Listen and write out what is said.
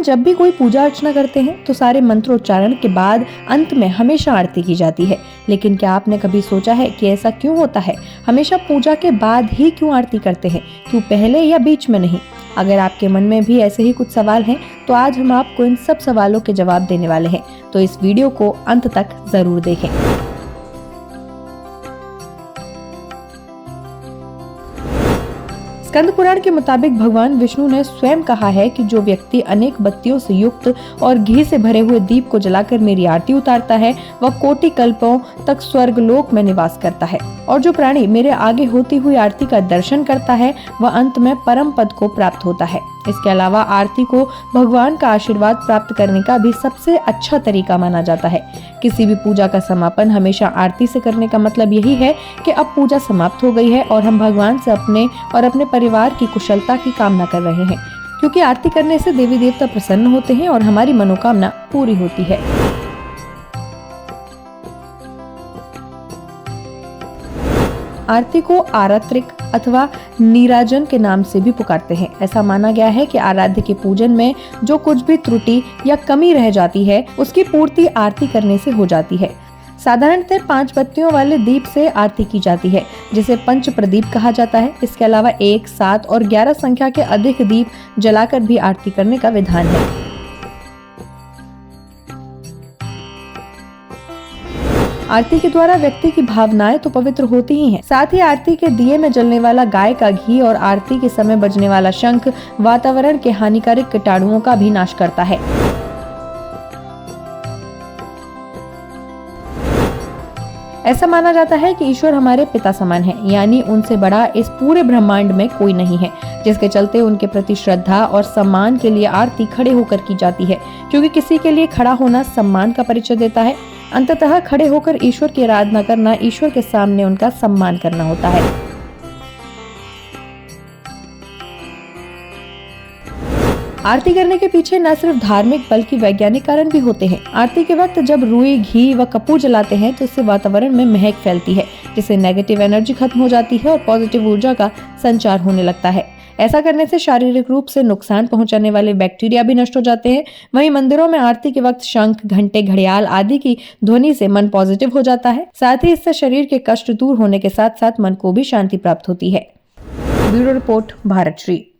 जब भी कोई पूजा अर्चना करते हैं तो सारे मंत्रोच्चारण के बाद अंत में हमेशा आरती की जाती है। लेकिन क्या आपने कभी सोचा है कि ऐसा क्यों होता है? हमेशा पूजा के बाद ही क्यों आरती करते हैं, क्यों पहले या बीच में नहीं? अगर आपके मन में भी ऐसे ही कुछ सवाल हैं, तो आज हम आपको इन सब सवालों के जवाब देने वाले हैं, तो इस वीडियो को अंत तक जरूर देखें। स्कंद पुराण के मुताबिक भगवान विष्णु ने स्वयं कहा है कि जो व्यक्ति अनेक बत्तियों से युक्त और घी से भरे हुए दीप को जलाकर मेरी आरती उतारता है, वह कोटि कल्पों तक स्वर्ग लोक में निवास करता है, और जो प्राणी मेरे आगे होती हुई आरती का दर्शन करता है, वह अंत में परम पद को प्राप्त होता है। इसके अलावा आरती को भगवान का आशीर्वाद प्राप्त करने का भी सबसे अच्छा तरीका माना जाता है। किसी भी पूजा का समापन हमेशा आरती से करने का मतलब यही है कि अब पूजा समाप्त हो गई है और हम भगवान से अपने और अपने परिवार की कुशलता की कामना कर रहे हैं, क्योंकि आरती करने से देवी देवता प्रसन्न होते हैं और हमारी मनोकामना पूरी होती है। आरती को आरात्रिक अथवा नीराजन के नाम से भी पुकारते हैं। ऐसा माना गया है कि आराध्य के पूजन में जो कुछ भी त्रुटि या कमी रह जाती है, उसकी पूर्ति आरती करने से हो जाती है। साधारणतः 5 बत्तियों वाले दीप से आरती की जाती है, जिसे पंच प्रदीप कहा जाता है। इसके अलावा 1, 7 और 11 संख्या के अधिक दीप जलाकर भी आरती करने का विधान है। आरती के द्वारा व्यक्ति की भावनाएं तो पवित्र होती ही हैं, साथ ही आरती के दिए में जलने वाला गाय का घी और आरती के समय बजने वाला शंख वातावरण के हानिकारक कीटाणुओं का भी नाश करता है। ऐसा माना जाता है कि ईश्वर हमारे पिता समान है, यानी उनसे बड़ा इस पूरे ब्रह्मांड में कोई नहीं है, जिसके चलते उनके प्रति श्रद्धा और सम्मान के लिए आरती खड़े होकर की जाती है, क्योंकि किसी के लिए खड़ा होना सम्मान का परिचय देता है। अंततः खड़े होकर ईश्वर की आराधना करना ईश्वर के सामने उनका सम्मान करना होता है। आरती करने के पीछे न सिर्फ धार्मिक बल्कि वैज्ञानिक कारण भी होते हैं। आरती के वक्त जब रुई, घी व कपूर जलाते हैं तो इससे वातावरण में महक फैलती है, जिससे नेगेटिव एनर्जी खत्म हो जाती है और पॉजिटिव ऊर्जा का संचार होने लगता है। ऐसा करने से शारीरिक रूप से नुकसान पहुंचाने वाले बैक्टीरिया भी नष्ट हो जाते हैं। वहीं मंदिरों में आरती के वक्त शंख, घंटे, घड़ियाल आदि की ध्वनि से मन पॉजिटिव हो जाता है। साथ ही इससे शरीर के कष्ट दूर होने के साथ साथ मन को भी शांति प्राप्त होती है। Bureau report, Bharat Shri.